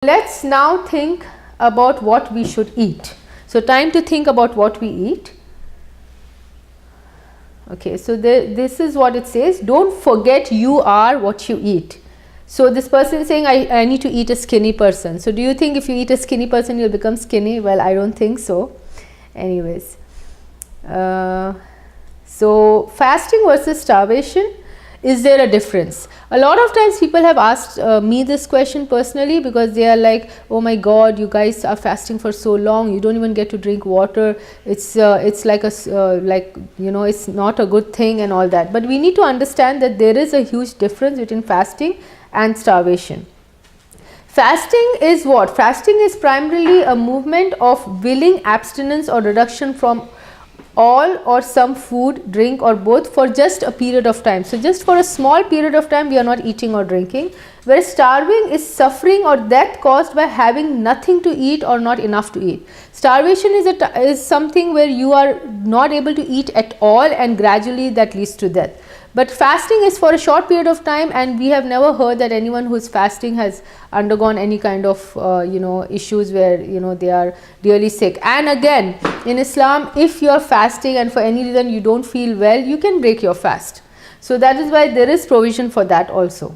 Let's now think about what we should eat. So time to think about what we eat. Okay, so this is what it says: don't forget you are what you eat. So this person is saying I need to eat a skinny person. So do you think if you eat a skinny person you'll become skinny? Well, I don't think so. Anyways, so fasting versus starvation, is there a difference? A lot of times people have asked me this question personally, because they are like, oh my god, you guys are fasting for so long, you don't even get to drink water, it's like a it's not a good thing and all that. But we need to understand that there is a huge difference between fasting and starvation. Fasting is what? Fasting is primarily a movement of willing abstinence or reduction from all or some food, drink or both for just a period of time. So just for a small period of time we are not eating or drinking, whereas starving is suffering or death caused by having nothing to eat or not enough to eat. Starvation is something where you are not able to eat at all and gradually that leads to death. But fasting is for a short period of time, and we have never heard that anyone who is fasting has undergone any kind of issues where they are really sick. And again, in Islam, if you are fasting and for any reason you don't feel well, you can break your fast. So that is why there is provision for that also.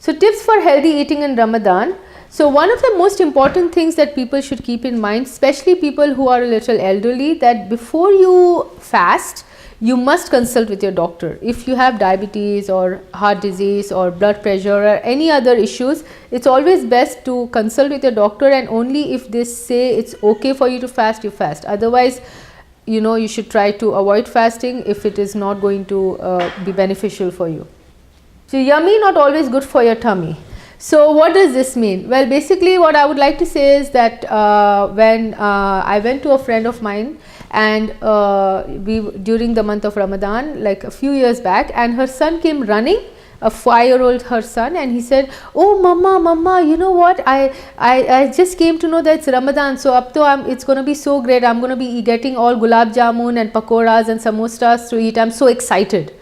So tips for healthy eating in Ramadan. So one of the most important things that people should keep in mind, especially people who are a little elderly, that before you fast, you must consult with your doctor. If you have diabetes or heart disease or blood pressure or any other issues, it's always best to consult with your doctor, and only if they say it's okay for you to fast, you fast. Otherwise, you should try to avoid fasting if it is not going to be beneficial for you. So yummy, not always good for your tummy. So what does this mean? Well, basically what I would like to say is that when I went to a friend of mine, and during the month of Ramadan, like a few years back, and her son came running, a 5-year-old her son, and he said, oh mama, you know what, I just came to know that it's Ramadan, so up to it's going to be so great, I'm going to be getting all gulab jamun and pakoras and samosas to eat, I'm so excited.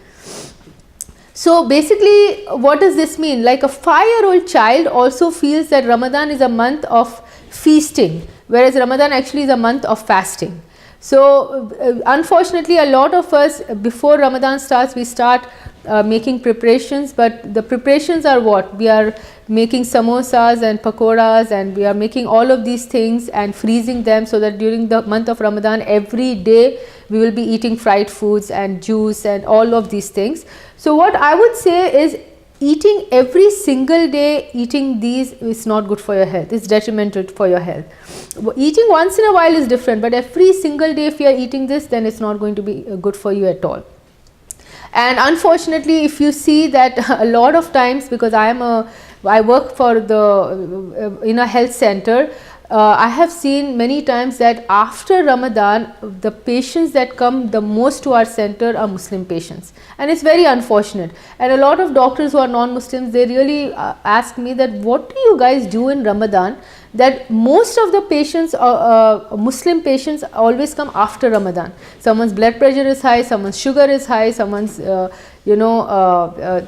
So basically what does this mean? Like a 5-year-old child also feels that Ramadan is a month of feasting, whereas Ramadan actually is a month of fasting. So unfortunately, a lot of us, before Ramadan starts, we start making preparations, but the preparations are what? We are making samosas and pakoras, and we are making all of these things and freezing them, so that during the month of Ramadan every day we will be eating fried foods and juice and all of these things. So what I would say is, eating every single day, eating these is not good for your health, it's detrimental for your health. Eating once in a while is different, but every single day if you are eating this, then it's not going to be good for you at all. And unfortunately, if you see that a lot of times, because I work for in a health center, I have seen many times that after Ramadan, the patients that come the most to our center are Muslim patients, and it's very unfortunate. And a lot of doctors who are non-Muslims, they really ask me that what do you guys do in Ramadan, that most of the patients, Muslim patients, always come after Ramadan. Someone's blood pressure is high, someone's sugar is high, someone's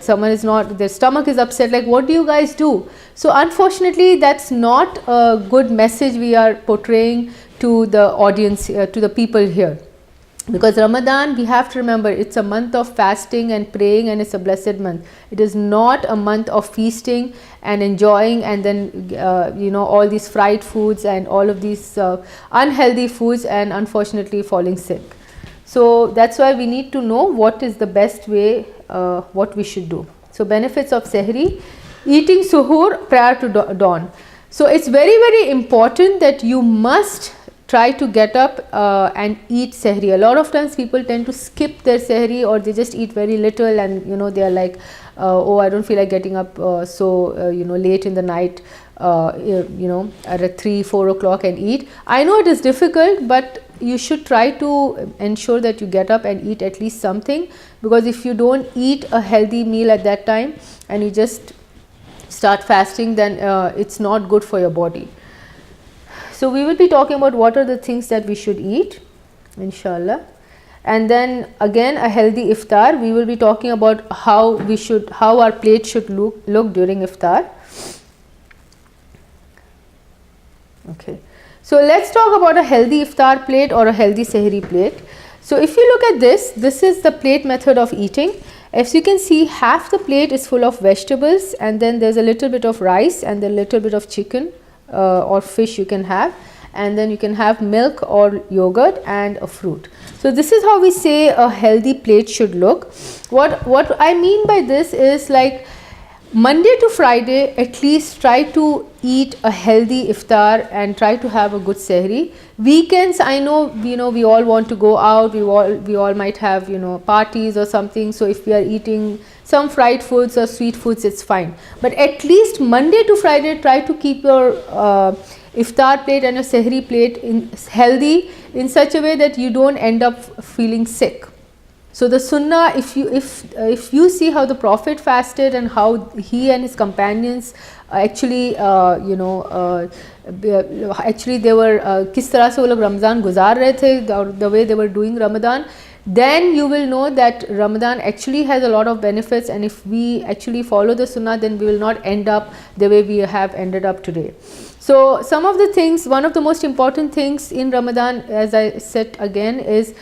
someone is not, their stomach is upset, like what do you guys do? So unfortunately that's not a good message we are portraying to the audience, to the people here. Because Ramadan, we have to remember, it's a month of fasting and praying, and it's a blessed month. It is not a month of feasting and enjoying, and then all these fried foods and all of these unhealthy foods, and unfortunately falling sick. So that's why we need to know what is the best way, what we should do. So benefits of Sehri: eating suhoor prior to dawn. So it's very, very important that you must try to get up and eat Sehri. A lot of times people tend to skip their Sehri, or they just eat very little, and they are like, oh, I don't feel like getting up late in the night, at 3-4 o'clock and eat. I know it is difficult, but you should try to ensure that you get up and eat at least something, because if you don't eat a healthy meal at that time and you just start fasting, then it's not good for your body. So we will be talking about what are the things that we should eat, inshallah. And then again, a healthy iftar. We will be talking about how our plate should look during iftar. Okay. So let's talk about a healthy iftar plate or a healthy sehri plate. So if you look at this is the plate method of eating. As you can see, half the plate is full of vegetables, and then there's a little bit of rice and a little bit of chicken or fish you can have, and then you can have milk or yogurt and a fruit. So this is how we say a healthy plate should look. What I mean by this is, like, Monday to Friday, at least try to eat a healthy iftar and try to have a good sehri. Weekends, I know, we all want to go out, we all might have, parties or something. So if we are eating some fried foods or sweet foods, it's fine. But at least Monday to Friday, try to keep your iftar plate and your sehri plate healthy in such a way that you don't end up feeling sick. So the sunnah, if you see how the Prophet fasted and how he and his companions actually actually they were किस तरह से वो लोग रमज़ान गुजार रहे थे, the way they were doing Ramadan, then you will know that Ramadan actually has a lot of benefits, and if we actually follow the sunnah, then we will not end up the way we have ended up today. So some of the things, one of the most important things in Ramadan, as I said again, is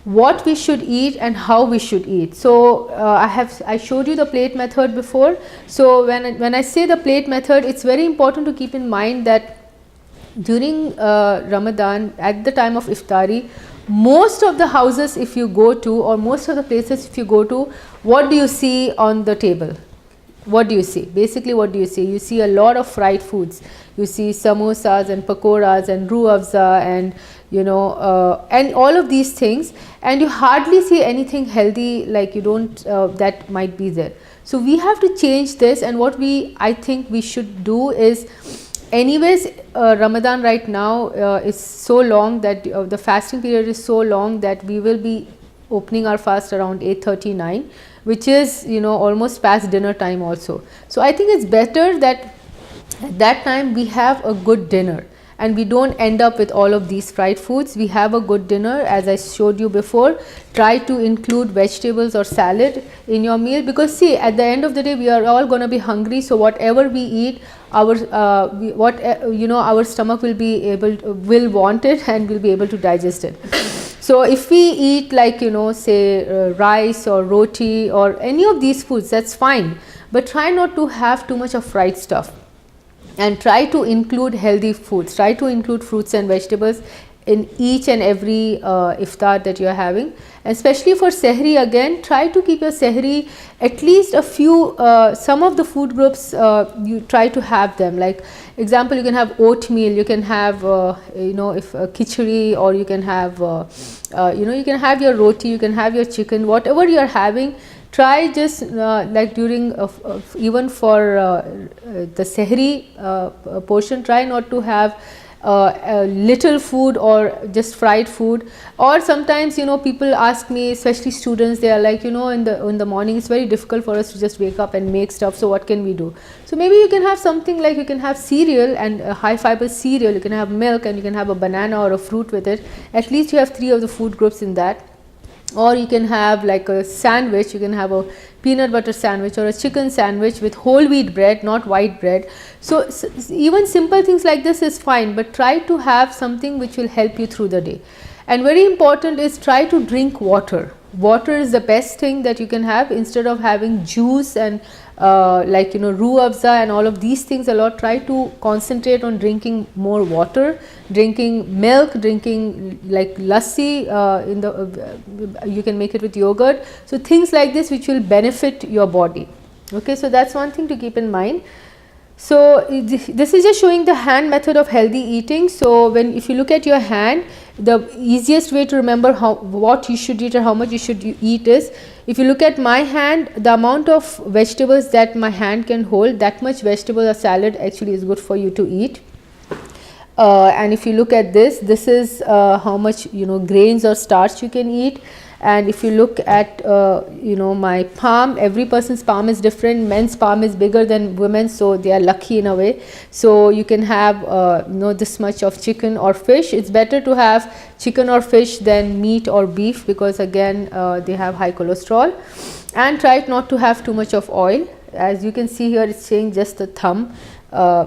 what we should eat and how we should eat. So I showed you the plate method before. So when I say the plate method, it's very important to keep in mind that during Ramadan, at the time of iftari, most of the houses if you go to, or most of the places if you go to, what do you see on the table? What do you see? Basically, what do you see? You see a lot of fried foods. You see samosas and pakoras and roo afza and and all of these things, and you hardly see anything healthy, like you don't that might be there. So we have to change this, and what I think we should do is, anyways, Ramadan right now is so long that the fasting period is so long that we will be opening our fast around 8:39, which is almost past dinner time also. So I think it's better that at that time we have a good dinner and we don't end up with all of these fried foods. We have a good dinner, as I showed you before. Try to include vegetables or salad in your meal, because see, at the end of the day we are all going to be hungry. So whatever we eat, our our stomach will want it and will be able to digest it. So if we eat, like say rice or roti or any of these foods, that's fine, but try not to have too much of fried stuff, and try to include healthy foods. Try to include fruits and vegetables in each and every iftar that you are having. And especially for sehri, again, try to keep your sehri at least a few, some of the food groups you try to have them. Like example, you can have oatmeal, you can have if khichdi, or you can have you can have your roti, you can have your chicken, whatever you are having. Try just like during even for the sehri portion, try not to have little food or just fried food. Or sometimes people ask me, especially students, they are like in the morning it's very difficult for us to just wake up and make stuff, so what can we do? So maybe you can have something like, you can have cereal, and high fiber cereal, you can have milk, and you can have a banana or a fruit with it. At least you have 3 of the food groups in that. Or you can have like a sandwich, you can have a peanut butter sandwich or a chicken sandwich with whole wheat bread, not white bread. So even simple things like this is fine, but try to have something which will help you through the day. And very important is, try to drink water. Water is the best thing that you can have, instead of having juice and like roo afza and all of these things a lot. Try to concentrate on drinking more water, drinking milk, drinking like lassi, you can make it with yogurt. So things like this which will benefit your body. Okay, so that's one thing to keep in mind. So this is just showing the hand method of healthy eating. So if you look at your hand, the easiest way to remember what you should eat or how much you should eat is, if you look at my hand, the amount of vegetables that my hand can hold, that much vegetable or salad actually is good for you to eat. And if you look at this is how much grains or starch you can eat. And if you look at my palm, every person's palm is different. Men's palm is bigger than women's, so they are lucky in a way. So you can have this much of chicken or fish. It's better to have chicken or fish than meat or beef, because again they have high cholesterol. And try not to have too much of oil. As you can see here, it's saying just the thumb.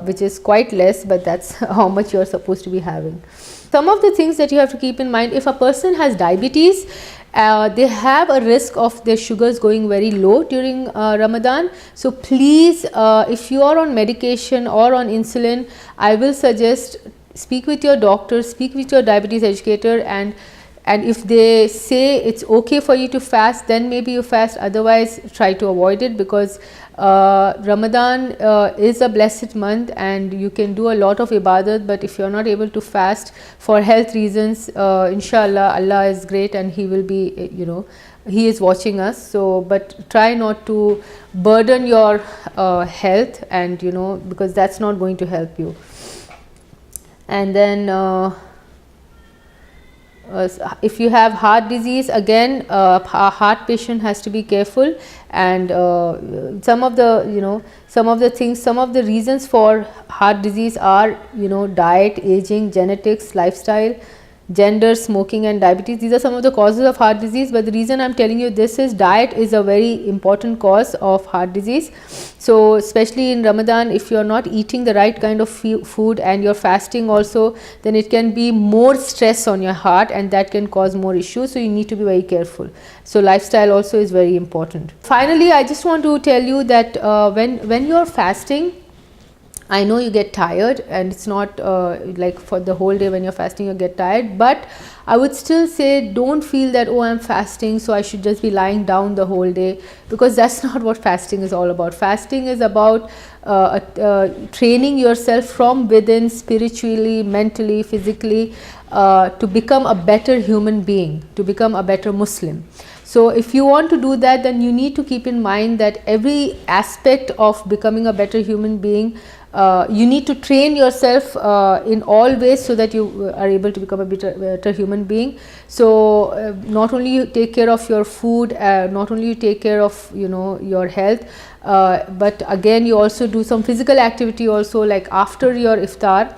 which is quite less, but that's how much you're supposed to be having. Some of the things that you have to keep in mind: if a person has diabetes, they have a risk of their sugars going very low during Ramadan. So please, if you are on medication or on insulin, I will suggest speak with your doctor, speak with your diabetes educator, and if they say it's okay for you to fast, then maybe you fast. Otherwise, try to avoid it, because Ramadan is a blessed month and you can do a lot of ibadat, but if you are not able to fast for health reasons, inshallah, Allah is great and He will be, He is watching us. So, but try not to burden your health, and because that's not going to help you. And then if you have heart disease, again, a heart patient has to be careful, and some of the reasons for heart disease are diet, aging, genetics, lifestyle, gender, smoking and diabetes. These are some of the causes of heart disease, but the reason I am telling you this is diet is a very important cause of heart disease. So especially in Ramadan, if you are not eating the right kind of food and you're fasting also, then it can be more stress on your heart and that can cause more issues. So you need to be very careful. So lifestyle also is very important. Finally, I just want to tell you that when you're fasting, I know you get tired, and it's not like for the whole day when you're fasting you get tired, but I would still say don't feel that, oh, I'm fasting so I should just be lying down the whole day, because that's not what fasting is all about. Fasting is about training yourself from within, spiritually, mentally, physically, to become a better human being, to become a better Muslim. So if you want to do that, then you need to keep in mind that every aspect of becoming a better human being, you need to train yourself in all ways so that you are able to become a better human being. So not only you take care of your food, not only you take care of your health, but again you also do some physical activity also, like after your iftar.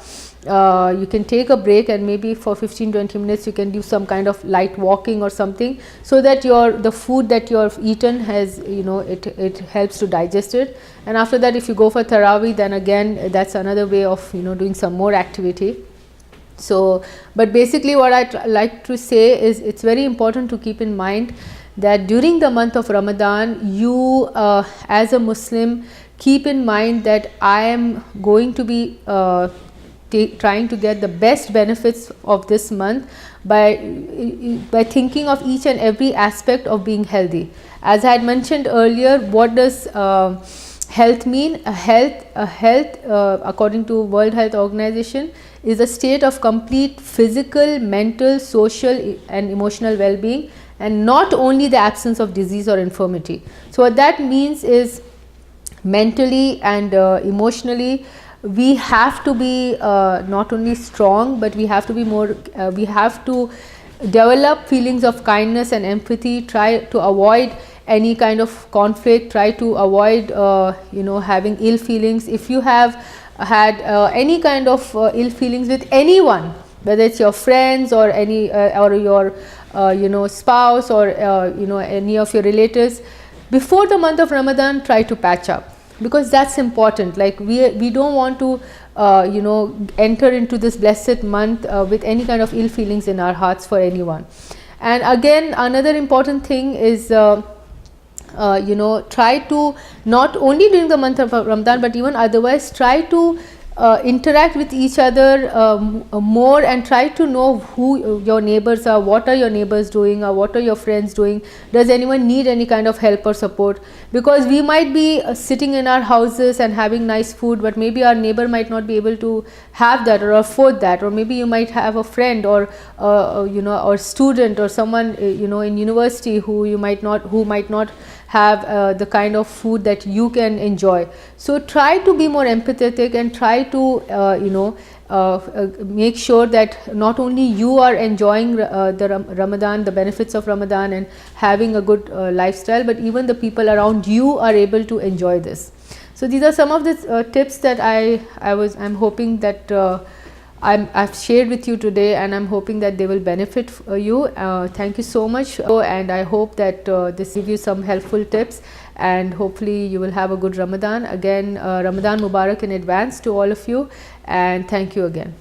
You can take a break and maybe for 15-20 minutes you can do some kind of light walking or something, so that the food that you have eaten has it helps to digest it. And after that, if you go for Taraweeh, then again that's another way of doing some more activity. So but basically what I like to say is, it's very important to keep in mind that during the month of Ramadan, you as a Muslim, keep in mind that I am going to be trying to get the best benefits of this month by thinking of each and every aspect of being healthy. As I had mentioned earlier, what does health mean? A health according to World Health Organization is a state of complete physical, mental, social and emotional well-being, and not only the absence of disease or infirmity. So what that means is, mentally and emotionally, we have to be not only strong, but we have to be more, we have to develop feelings of kindness and empathy, try to avoid any kind of conflict, try to avoid having ill feelings. If you have had any kind of ill feelings with anyone, whether it's your friends or any or your spouse or any of your relatives, before the month of Ramadan, try to patch up, because that's important. Like we don't want to enter into this blessed month with any kind of ill feelings in our hearts for anyone. And again, another important thing is try to, not only during the month of Ramadan but even otherwise, try to interact with each other more, and try to know who your neighbors are, what are your neighbors doing, or what are your friends doing, does anyone need any kind of help or support. Because we might be sitting in our houses and having nice food, but maybe our neighbor might not be able to have that or afford that, or maybe you might have a friend or or student or someone in university who might not have the kind of food that you can enjoy. So try to be more empathetic and try to make sure that not only you are enjoying the Ramadan, the benefits of Ramadan and having a good lifestyle, but even the people around you are able to enjoy this. So these are some of the tips that I'm hoping that I've shared with you today, and I'm hoping that they will benefit you. Thank you so much, and I hope that this give you some helpful tips, and hopefully you will have a good Ramadan. Again, Ramadan Mubarak in advance to all of you, and thank you again.